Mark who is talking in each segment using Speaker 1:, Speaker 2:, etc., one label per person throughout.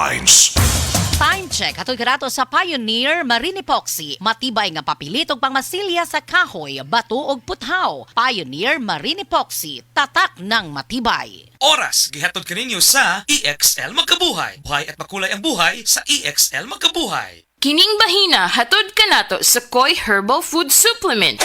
Speaker 1: headlines.
Speaker 2: Time check. Hatoy karato sa Pioneer Marine Epoxy. Matibay nga papilit og pangmasilya sa kahoy, bato ug puthaw. Pioneer Marine Epoxy. Tatak ng matibay.
Speaker 3: Oras, gihatod kaninyo sa EXL Magkabuhay. Buhay at makulay ang buhay sa EXL Magkabuhay.
Speaker 4: Kining bahina hatod kanato sa Koi Herbal Food Supplement.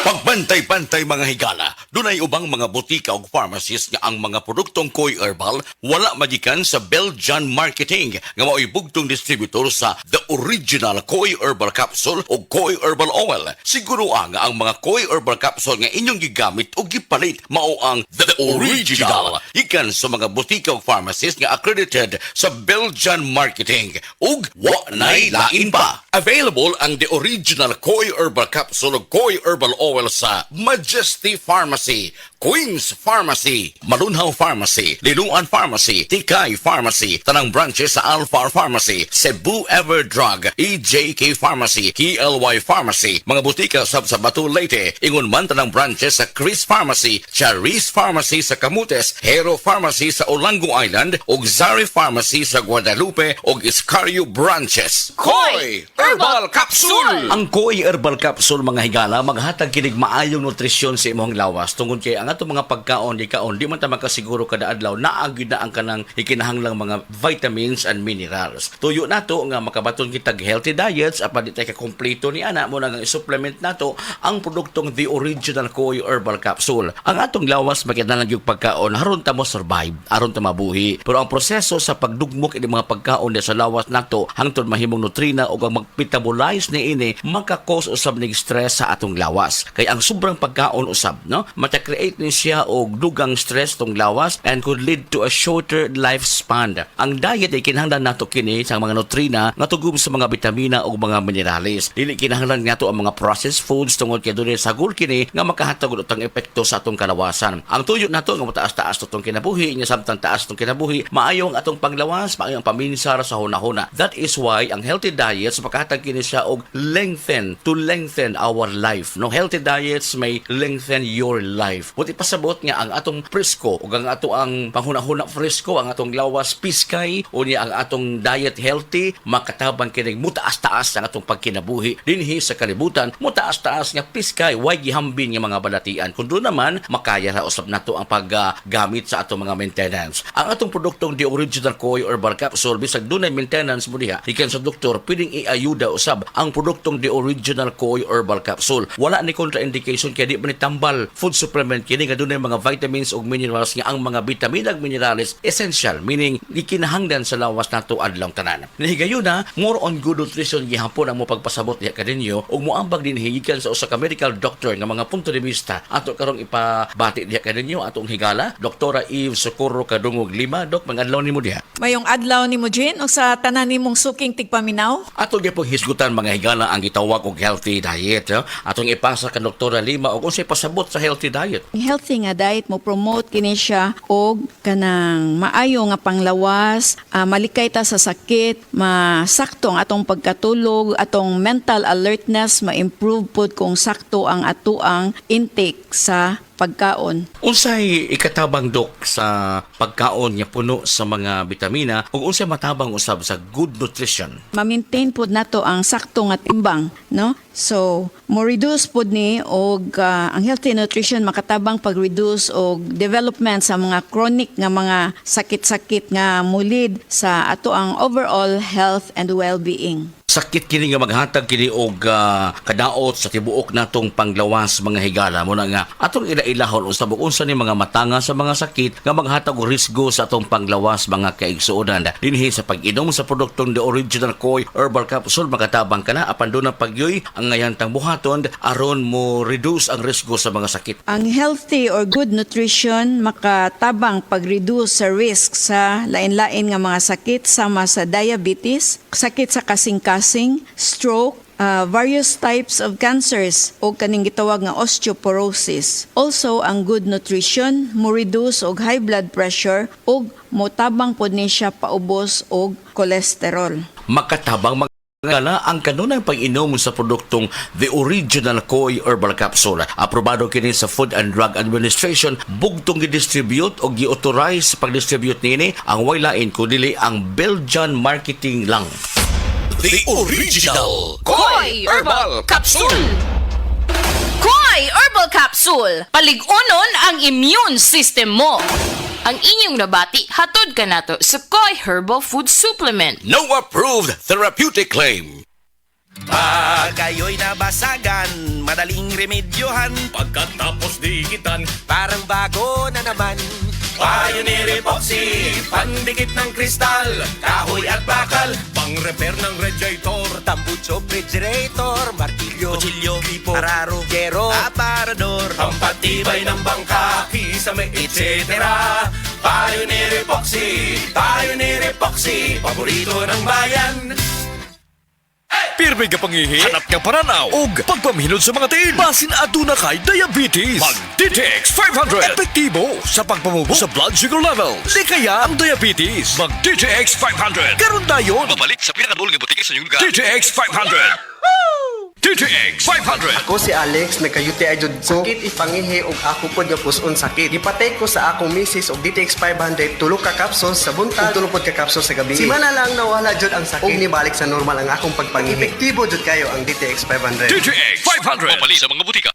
Speaker 5: Pagbantay-bantay mga higala, dunay ubang mga butika ug pharmacies nga ang mga produktong Koi Herbal wala magikan sa Belgian Marketing nga mao'y bugtong distributor sa The Original Koi Herbal Capsule o Koi Herbal Oil. Siguro nga ang mga Koi Herbal Capsule nga inyong gigamit o gipalit mao ang The Original. Ikan sa mga butika ug pharmacies nga accredited sa Belgian Marketing ug wa nay lain pa. Available ang The Original Koi Herbal Capsule o Koi Herbal Oil sa Majesty Pharmacy, Queen's Pharmacy, Malunhaw Pharmacy, Linuan Pharmacy, Tikay Pharmacy, tanang branches sa Alpha Pharmacy, Cebu Everdrug, EJK Pharmacy, KLY Pharmacy, mga butika sa Batu Leyte, ingon man tanang branches sa Chris Pharmacy, Charis Pharmacy sa Camotes, Hero Pharmacy sa Olango Island, ug Zari Pharmacy sa Guadalupe ug Iscario branches.
Speaker 3: Koi Herbal Capsule!
Speaker 5: Ang Koi Herbal Capsule mga higala maghatag kinig maayong nutrisyon sa imong lawas tungod kay ang atong mga pagkaon di man ta makasiguro kada adlaw naagi na ang kanang ikinahanglang mga vitamins and minerals. Tuyo nato nga makabaton kita healthy diets apan di tay ka kompleto ni ana mo nang supplement nato ang produktong The Original Koi Herbal Capsule. Ang atong lawas makinahanglan gyud pagkaon aron ta mo survive, aron ta mabuhi. Pero ang proseso sa pagdugmok ini mga pagkaon sa lawas nato hangtod mahimong nutrina o ang mag-metabolize ni ini maka-cause usab ning stress sa atong lawas. Kay ang sobrang pagkaon usab no mata-create ni siya og dugang stress tong lawas and could lead to a shorter lifespan. Ang diet ay kinahanglan nato kini sa mga nutrina nga tugom sa mga bitamina ug mga minerales. Dili kinahanglan nato ang mga processed foods tungod kay dunay sagol kini nga makahatag og utang epekto sa atong kalawasan. Ang tuyo nato nga mataas-taas tong kinabuhi nya samtang taas tong kinabuhi maayo ang atong panglawas, maayo ang paminsar sa hunahuna. That is why ang healthy diets makahatag kini siya og lengthen our life. No, healthy diets may lengthen your life. Buti pasabot nga ang atong presko ug ang ato ang panghuna-huna presko, ang atong lawas piskay unya ang atong diet healthy makatabang kini mutaas-taas ang atong pagkinabuhi dinhi sa kalibutan. Mutaas-taas nga piskay way gihambin nga mga balatian. Kun do naman makaya ra usab nato ang paggamit sa atong mga maintenance. Ang atong produktong The Original Koi Herbal Capsule bisag dunay maintenance mo diha ikan sa doktor pwedeng iayuda usab ang produktong The Original Koi Herbal Capsule. Wala ni contraindication kaya di ba ni tambal food supplement kini nga dunay mga vitamins ug minerals nga ang mga bitamina ug minerals essential meaning gikinahanglan sa lawas nato adlaw tanan. Nahigayon na more on good nutrition gihapon ang mo pagpasabot diha kadinyo ug moambag din higikan sa usa ka medical doctor nga mga punto de vista ato karong ipabati diha kadinyo atong higala Doktora Eve Socorro Kadungog Lima. Dok, mangadlaw nimo diha.
Speaker 6: Mayong adlaw ni mo, Jin, o sa tanan nimong suking tigpaminaw?
Speaker 5: Ato gyapon hisgutan mga higala ang gitawag og healthy diet. Atong ipasa ka Doktora Lima og unsay pasabot sa healthy diet.
Speaker 6: Ang healthy nga diet mo promote kini siya og kanang maayo nga panglawas, malikay ta sa sakit, masakto ang atong pagkatulog, atong mental alertness ma-improve pod kung sakto ang atuang intake sa pagkaon.
Speaker 5: Unsay ikatabang dok sa pagkaon nga puno sa mga bitamina ug unsay matabang usab sa good nutrition?
Speaker 6: Ma-maintain pod nato ang sakto nga timbang, no? So, mo reduce pod ni og ang healthy nutrition makatabang pag-reduce og development sa mga chronic nga mga sakit-sakit nga mulid sa ato ang overall health and well-being.
Speaker 5: Sakit kini nga maghatag kini og kadaot sa tibuok natong panglawas mga higala mo na nga atong ilailahon usab unsa ni mga matanga sa mga sakit nga maghatag og risgo sa atong panglawas mga kaigsuonan dinhi sa pag-inom sa produktong The Original Koi Herbal Capsule makatabang kana apan do na pagyoy ang ngayantang buhaton aron mo reduce ang risgo sa mga sakit.
Speaker 6: Ang healthy or good nutrition makatabang pag-reduce sa risk sa lain-lain nga mga sakit sama sa diabetes, sakit sa kasing-kasing, stroke, various types of cancers o kaning gitawag nga osteoporosis. Also, ang good nutrition mo reduce og high blood pressure ug motabang pod ni siya paubos og cholesterol.
Speaker 5: Makatabang Ngala ang kanunang pag-inom sa produktong The Original Koi Herbal Capsule. Aprobado kini sa Food and Drug Administration, bugtong gi-distribute o gi-authorize sa pag-distribute nini ang waylain kundi ang Belgian marketing lang.
Speaker 3: The Original
Speaker 4: Koi Herbal Capsule! Koi Herbal Capsule! Paligunon ang immune system mo! Ang inyong nabati, hatod ka nato sa Koi Herbal Food Supplement.
Speaker 1: No approved therapeutic claim.
Speaker 7: Pag kayo'y nabasagan, madaling remedyohan.
Speaker 3: Pagkatapos dikitan,
Speaker 7: Parang bago na naman. Pioneer Epoxy, pandikit ng kristal, kahoy at bakal,
Speaker 3: pang-repair ng radiator,
Speaker 7: tambucho, refrigerator, martilyo, kutsilyo, tipo, araro, gero, aparador,
Speaker 3: pampatibay ng bangka, kisame, etc.
Speaker 7: Pioneer Epoxy, paborito ng bayan.
Speaker 1: Pirmi ka pangihi, hanap ka paranaw, ug pagpamhinod sa mga tiil. Basin aduna kay diabetes. Mag DTX 500. Epektibo sa pagpamubo sa blood sugar level. Di kaya ang diabetes. Mag DTX 500. Karon dayon. Mabalik sa pinakadulong nga butika sa inyong lugar. DTX 500. DTX 500.
Speaker 8: Ako si Alex, nagka-UTI jud ko. Sakit ipangihi og ako pod nga puson sakit. Gipatay ko sa akong misis og DTX 500 tulo ka kapsul sa buntag, tulo pod ka kapsul sa gabi. Simana lang nawala jud ang sakit. Og nibalik sa normal ang akong pagpangihi. Epektibo jud kayo ang DTX 500.
Speaker 1: DTX 500. Mabalik sa mga butika.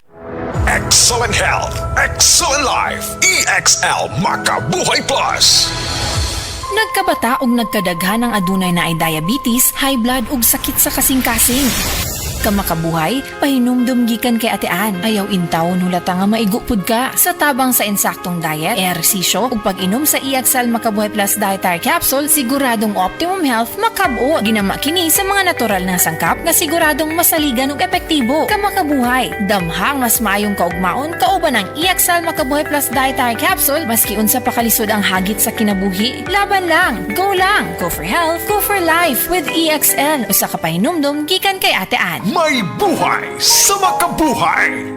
Speaker 9: Excellent health, excellent life. EXL Makabuhay Plus.
Speaker 10: Nagkabata og nagkadaghan ng adunay na ay diabetes, high blood ug sakit sa kasing-kasing. Kamakabuhay, pahinumdum gikan kay atean. Ayaw intaw nulata nga maigupod ka. Sa tabang sa insaktong diet, ehersisyo ug pag-inom sa EXL Makabuhay Plus Dietary Capsule, siguradong optimum health makabuo. Ginama kini sa mga natural na sangkap nga siguradong masaligan ug epektibo. Kamakabuhay, damhang mas maayong kaugmaon kauban ang EXL Makabuhay Plus Dietary Capsule maski unsa pa kalisod ang hagit sa kinabuhi. Laban lang, go lang. Go for health, go for life with EXL. Usa ka pahinumdum gikan kay atean.
Speaker 9: May buhay sa makabuhay.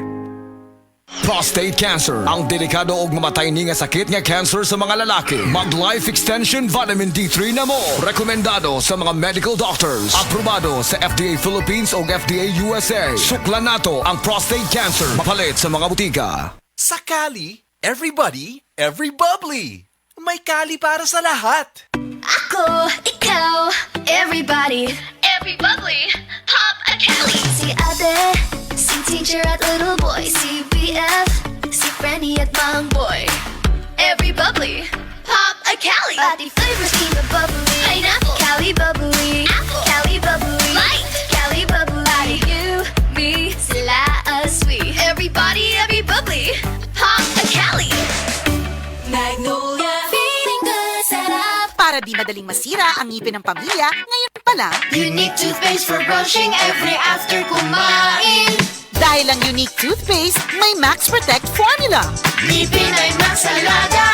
Speaker 9: Prostate cancer, ang delikado ug mamatay ni nga sakit nga cancer sa mga lalaki. Mag Life Extension Vitamin D3 na mo. Rekomendado sa mga medical doctors. Aprobado sa FDA Philippines ug FDA USA. Suklan nato ang prostate cancer. Mapalit sa mga butika.
Speaker 7: Sa Kali, everybody, every bubbly. May Kali para sa lahat.
Speaker 11: Ako, ikaw, everybody, every bubbly, pop a Cali. Si ate, si teacher at little boy, si BF, si Frenny at mang boy. Every bubbly, pop a Cali. Pati flavors keep it bubbly. Pineapple, Cali bubbly, apple, Cali bubbly, light, Cali bubbly. Pati you, me, sila sweet. Everybody, every bubbly, pop a Cali. Magnolia, feeling good, sarap.
Speaker 12: Para di madaling masira ang ngipin ng pamilya, ngayon pa lang,
Speaker 11: Unique toothpaste for brushing every after kumain.
Speaker 12: dahil ang unique toothpaste, may Max Protect formula.
Speaker 11: Ngipin ay Max Alaga,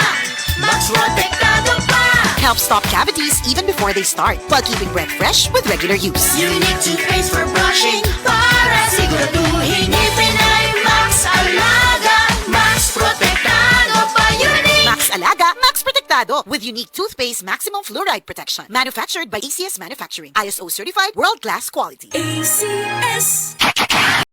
Speaker 11: Max Protektado pa.
Speaker 12: Helps stop cavities even before they start, while keeping breath fresh with regular use.
Speaker 11: Unique toothpaste for brushing, para siguraduhin ngipin ay Max Alaga, Max Protektado pa. Unique
Speaker 12: Max Alaga, Max Protectado, with unique toothpaste maximum fluoride protection. Manufactured by ACS Manufacturing. ISO certified, world-class quality.
Speaker 11: ACS.